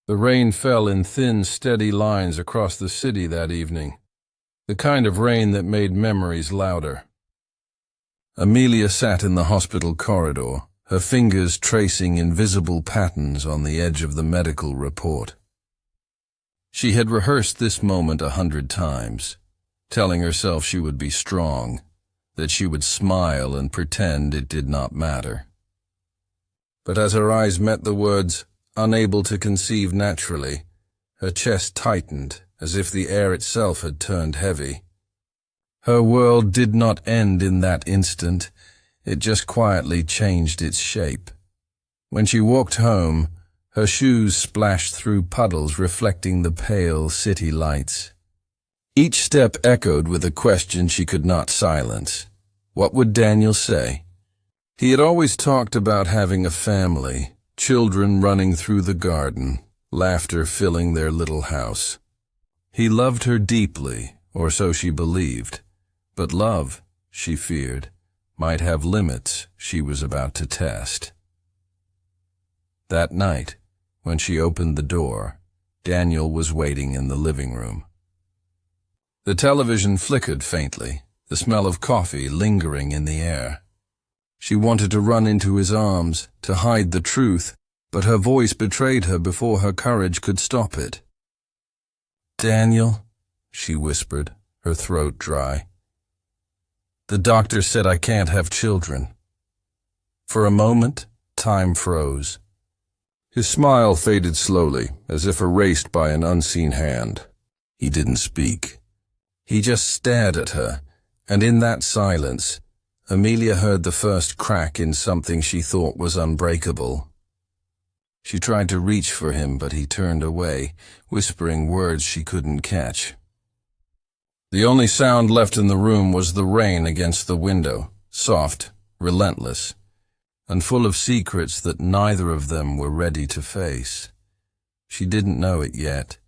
The rain fell in thin, steady lines across the city that evening, the kind of rain that made memories louder. Amelia sat in the hospital corridor, her fingers tracing invisible patterns on the edge of the medical report. She had rehearsed this moment 100 times, telling herself she would be strong, that she would smile and pretend it did not matter. But as her eyes met the words, "unable to conceive naturally," her chest tightened as if the air itself had turned heavy. Her world did not end in that instant, it just quietly changed its shape. When she walked home, her shoes splashed through puddles reflecting the pale city lights. Each step echoed with a question she could not silence. What would Daniel say? He had always talked about having a family, children running through the garden, laughter filling their little house. He loved her deeply, or so she believed, but love, she feared, might have limits she was about to test. That night, when she opened the door, Daniel was waiting in the living room. The television flickered faintly, the smell of coffee lingering in the air. She wanted to run into his arms, to hide the truth, but her voice betrayed her before her courage could stop it. "Daniel," she whispered, her throat dry. "The doctor said I can't have children." For a moment, time froze. His smile faded slowly, as if erased by an unseen hand. He didn't speak. He just stared at her, and in that silence, Amelia heard the first crack in something she thought was unbreakable. She tried to reach for him, but he turned away, whispering words she couldn't catch. The only sound left in the room was the rain against the window, soft, relentless, and full of secrets that neither of them were ready to face. She didn't know it yet,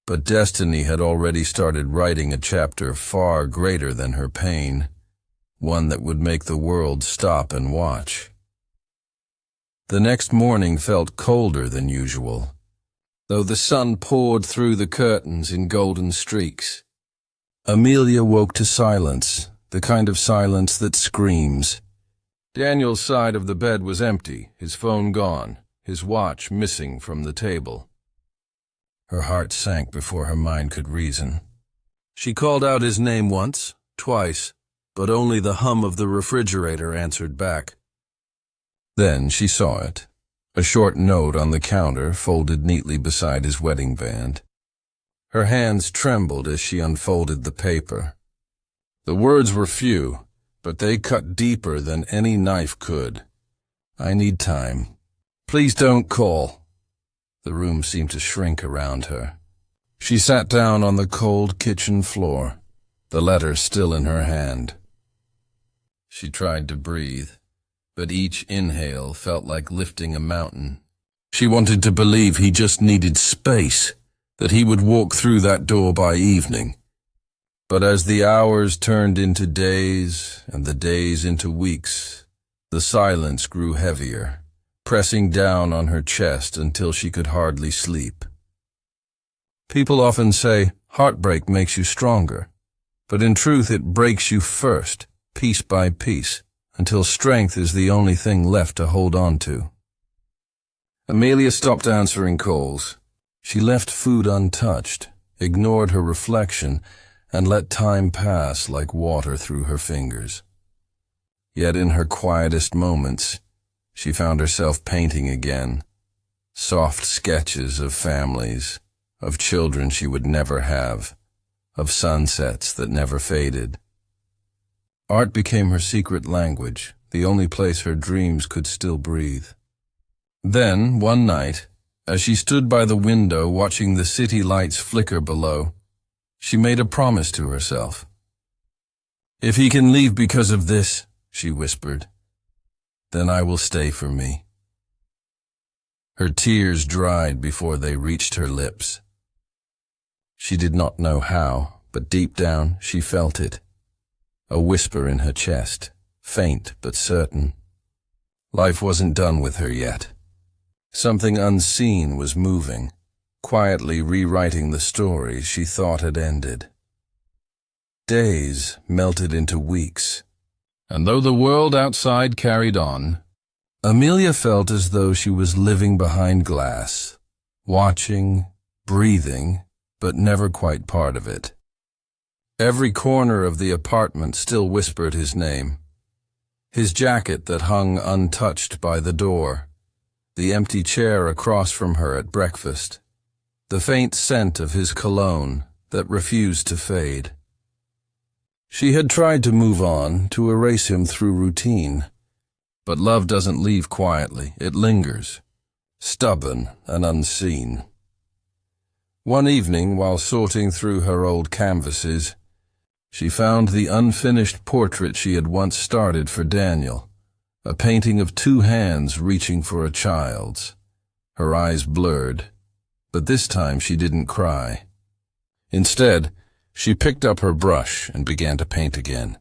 but destiny had already started writing a chapter far greater than her pain, one that would make the world stop and watch. The next morning felt colder than usual, though the sun poured through the curtains in golden streaks. Amelia woke to silence, the kind of silence that screams. Daniel's side of the bed was empty, his phone gone, his watch missing from the table. Her heart sank before her mind could reason. She called out his name once, twice, but only the hum of the refrigerator answered back. Then she saw it, a short note on the counter folded neatly beside his wedding band. Her hands trembled as she unfolded the paper. The words were few, but they cut deeper than any knife could. "I need time. Please don't call." The room seemed to shrink around her. She sat down on the cold kitchen floor, the letter still in her hand. She tried to breathe, but each inhale felt like lifting a mountain. She wanted to believe he just needed space, that he would walk through that door by evening. But as the hours turned into days and the days into weeks, the silence grew heavier, pressing down on her chest until she could hardly sleep. People often say heartbreak makes you stronger, but in truth it breaks you first, piece by piece, until strength is the only thing left to hold on to. Amelia stopped answering calls. She left food untouched, ignored her reflection, and let time pass like water through her fingers. Yet in her quietest moments, she found herself painting again, soft sketches of families, of children she would never have, of sunsets that never faded. Art became her secret language, the only place her dreams could still breathe. Then, one night, as she stood by the window watching the city lights flicker below, she made a promise to herself. "If he can leave because of this," she whispered, "then I will stay for me." Her tears dried before they reached her lips. She did not know how, but deep down she felt it. A whisper in her chest, faint but certain. Life wasn't done with her yet. Something unseen was moving, quietly rewriting the story she thought had ended. Days melted into weeks, and though the world outside carried on, Amelia felt as though she was living behind glass, watching, breathing, but never quite part of it. Every corner of the apartment still whispered his name. His jacket that hung untouched by the door, the empty chair across from her at breakfast, the faint scent of his cologne that refused to fade. She had tried to move on, to erase him through routine. But love doesn't leave quietly, it lingers, stubborn and unseen. One evening, while sorting through her old canvases, she found the unfinished portrait she had once started for Daniel, a painting of two hands reaching for a child's. Her eyes blurred, but this time she didn't cry. Instead, she picked up her brush and began to paint again.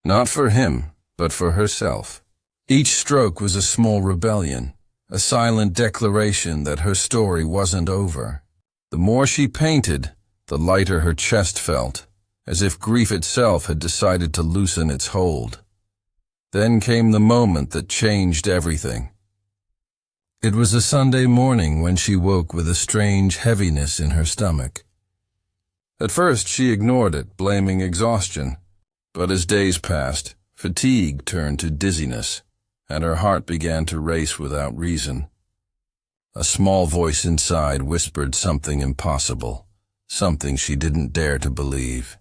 Not for him, but for herself. Each stroke was a small rebellion, a silent declaration that her story wasn't over. The more she painted, the lighter her chest felt, as if grief itself had decided to loosen its hold. Then came the moment that changed everything. It was a Sunday morning when she woke with a strange heaviness in her stomach. At first she ignored it, blaming exhaustion, but as days passed, fatigue turned to dizziness, and her heart began to race without reason. A small voice inside whispered something impossible, something she didn't dare to believe.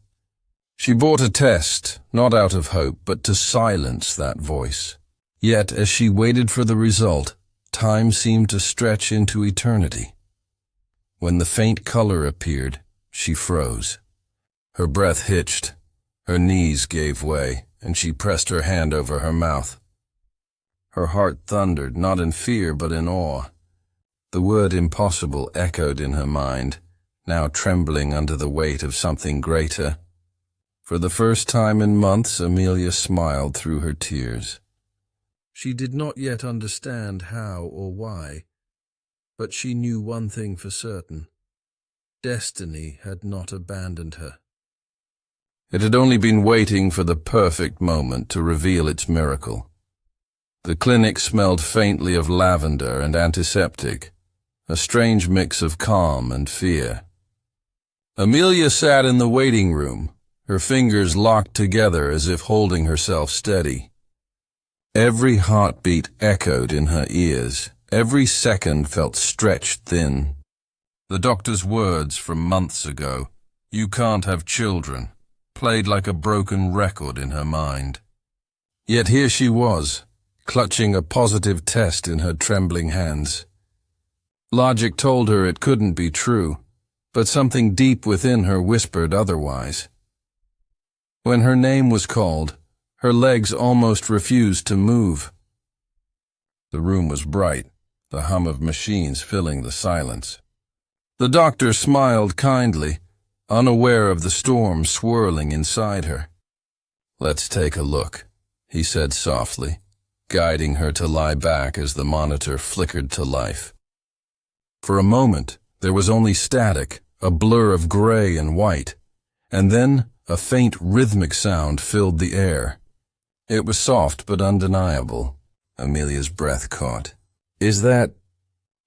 She bought a test, not out of hope, but to silence that voice. Yet, as she waited for the result, time seemed to stretch into eternity. When the faint color appeared, she froze. Her breath hitched, her knees gave way, and she pressed her hand over her mouth. Her heart thundered, not in fear but in awe. The word impossible echoed in her mind, now trembling under the weight of something greater. For the first time in months, Amelia smiled through her tears. She did not yet understand how or why, but she knew one thing for certain. Destiny had not abandoned her. It had only been waiting for the perfect moment to reveal its miracle. The clinic smelled faintly of lavender and antiseptic, a strange mix of calm and fear. Amelia sat in the waiting room, her fingers locked together as if holding herself steady. Every heartbeat echoed in her ears, every second felt stretched thin. The doctor's words from months ago, "You can't have children," played like a broken record in her mind. Yet here she was, clutching a positive test in her trembling hands. Logic told her it couldn't be true, but something deep within her whispered otherwise. When her name was called, her legs almost refused to move. The room was bright, the hum of machines filling the silence. The doctor smiled kindly, unaware of the storm swirling inside her. "Let's take a look," he said softly, guiding her to lie back as the monitor flickered to life. For a moment, there was only static, a blur of gray and white, and then a faint rhythmic sound filled the air. It was soft but undeniable. Amelia's breath caught. "Is that—"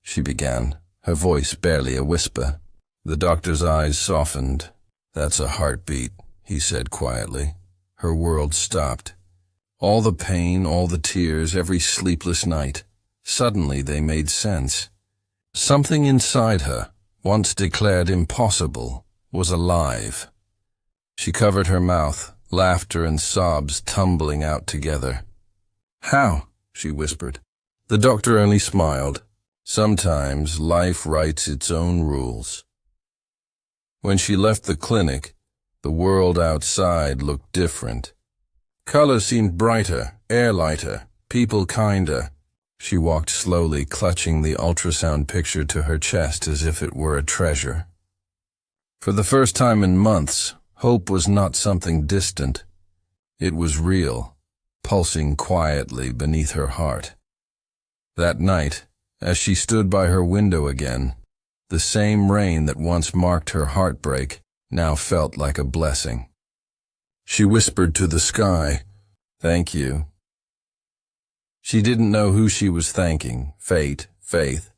she began, her voice barely a whisper. The doctor's eyes softened. "That's a heartbeat," he said quietly. Her world stopped. All the pain, all the tears, every sleepless night. Suddenly they made sense. Something inside her, once declared impossible, was alive. She covered her mouth, laughter and sobs tumbling out together. "How?" she whispered. The doctor only smiled. Sometimes life writes its own rules. When she left the clinic, the world outside looked different. Color seemed brighter, air lighter, people kinder. She walked slowly, clutching the ultrasound picture to her chest as if it were a treasure. For the first time in months, hope was not something distant. It was real, pulsing quietly beneath her heart. That night, as she stood by her window again, The same rain that once marked her heartbreak now felt like a blessing. She whispered to the sky, "Thank you." She didn't know who she was thanking, fate, faith,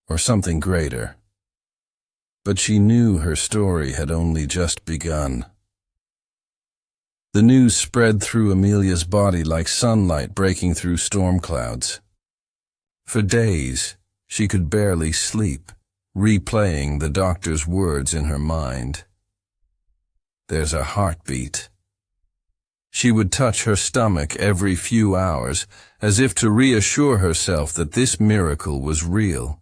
or something greater. But she knew her story had only just begun. The news spread through Amelia's body like sunlight breaking through storm clouds. For days, she could barely sleep, replaying the doctor's words in her mind. "There's a heartbeat." She would touch her stomach every few hours, as if to reassure herself that this miracle was real.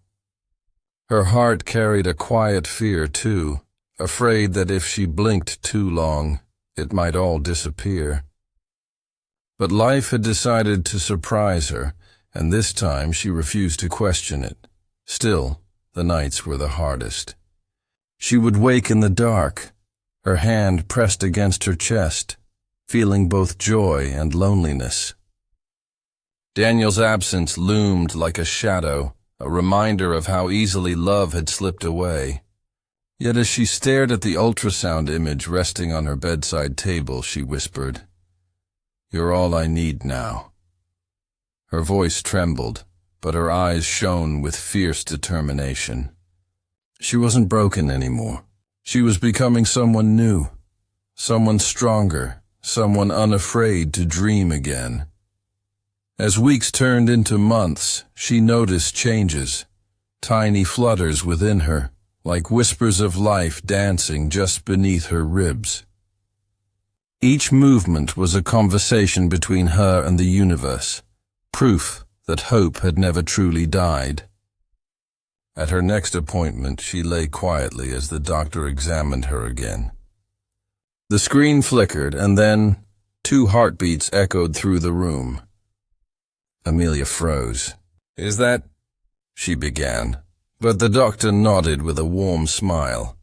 Her heart carried a quiet fear, too, afraid that if she blinked too long, it might all disappear. But life had decided to surprise her, and this time she refused to question it. Still, the nights were the hardest. She would wake in the dark, her hand pressed against her chest, feeling both joy and loneliness. Daniel's absence loomed like a shadow, a reminder of how easily love had slipped away. Yet as she stared at the ultrasound image resting on her bedside table, she whispered, "You're all I need now." Her voice trembled, but her eyes shone with fierce determination. She wasn't broken anymore. She was becoming someone new, someone stronger, someone unafraid to dream again. As weeks turned into months, she noticed changes, tiny flutters within her, like whispers of life dancing just beneath her ribs. Each movement was a conversation between her and the universe, proof that hope had never truly died. At her next appointment, she lay quietly as the doctor examined her again. The screen flickered, and then 2 heartbeats echoed through the room. Amelia froze. "Is that—" she began, but the doctor nodded with a warm smile.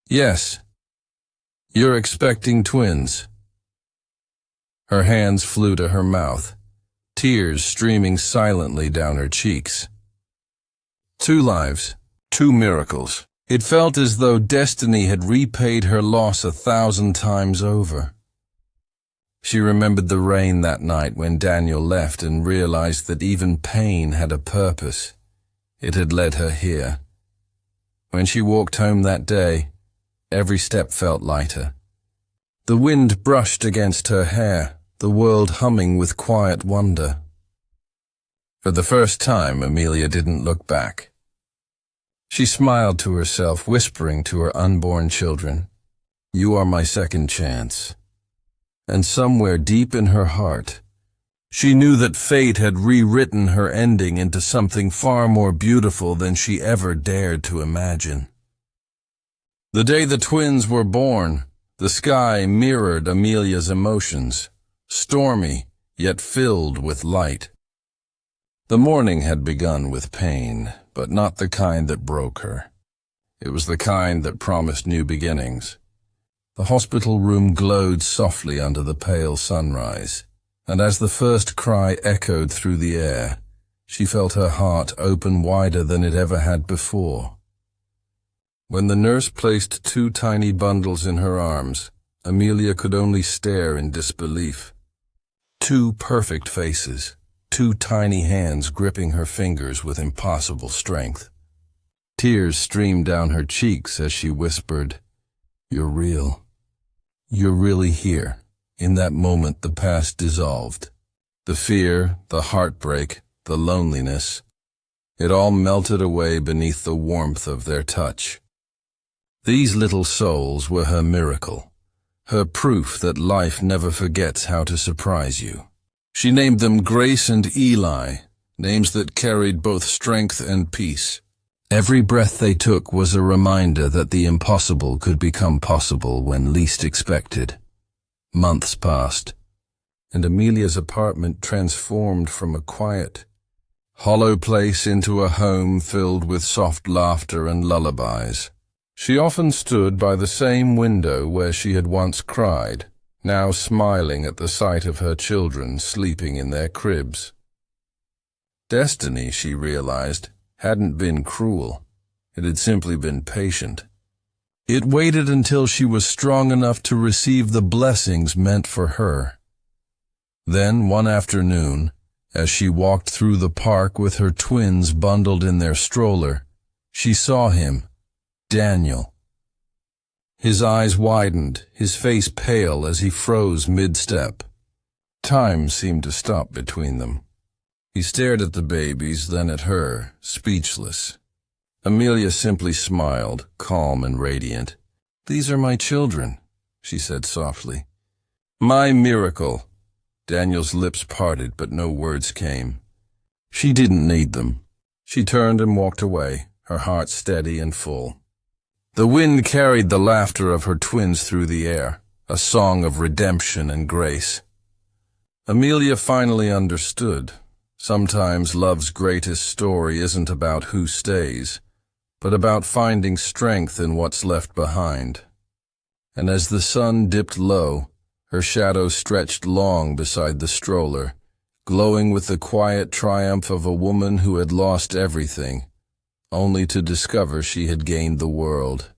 "Yes. You're expecting twins." Her hands flew to her mouth, tears streaming silently down her cheeks. 2 lives, 2 miracles. It felt as though destiny had repaid her loss 1,000 times over. She remembered the rain that night when Daniel left and realized that even pain had a purpose. It had led her here. When she walked home that day, every step felt lighter. The wind brushed against her hair, the world humming with quiet wonder. For the first time, Amelia didn't look back. She smiled to herself, whispering to her unborn children, "You are my second chance." And somewhere deep in her heart, she knew that fate had rewritten her ending into something far more beautiful than she ever dared to imagine. The day the twins were born, the sky mirrored Amelia's emotions, stormy yet filled with light. The morning had begun with pain, but not the kind that broke her. It was the kind that promised new beginnings. The hospital room glowed softly under the pale sunrise, and as the first cry echoed through the air, she felt her heart open wider than it ever had before. When the nurse placed 2 tiny bundles in her arms, Amelia could only stare in disbelief. 2 perfect faces, 2 tiny hands gripping her fingers with impossible strength. Tears streamed down her cheeks as she whispered, "You're real. You're really here." In that moment, the past dissolved. The fear, the heartbreak, the loneliness, it all melted away beneath the warmth of their touch. These little souls were her miracle, her proof that life never forgets how to surprise you. She named them Grace and Eli, names that carried both strength and peace. Every breath they took was a reminder that the impossible could become possible when least expected. Months passed, and Amelia's apartment transformed from a quiet, hollow place into a home filled with soft laughter and lullabies. She often stood by the same window where she had once cried, now smiling at the sight of her children sleeping in their cribs. Destiny, she realized, hadn't been cruel. It had simply been patient. It waited until she was strong enough to receive the blessings meant for her. Then, one afternoon, as she walked through the park with her twins bundled in their stroller, she saw him, Daniel. His eyes widened, his face pale as he froze mid-step. Time seemed to stop between them. He stared at the babies, then at her, speechless. Amelia simply smiled, calm and radiant. "These are my children," she said softly. "My miracle." Daniel's lips parted, but no words came. She didn't need them. She turned and walked away, her heart steady and full. The wind carried the laughter of her twins through the air, a song of redemption and grace. Amelia finally understood. Sometimes love's greatest story isn't about who stays, but about finding strength in what's left behind. And as the sun dipped low, her shadow stretched long beside the stroller, glowing with the quiet triumph of a woman who had lost everything, only to discover she had gained the world.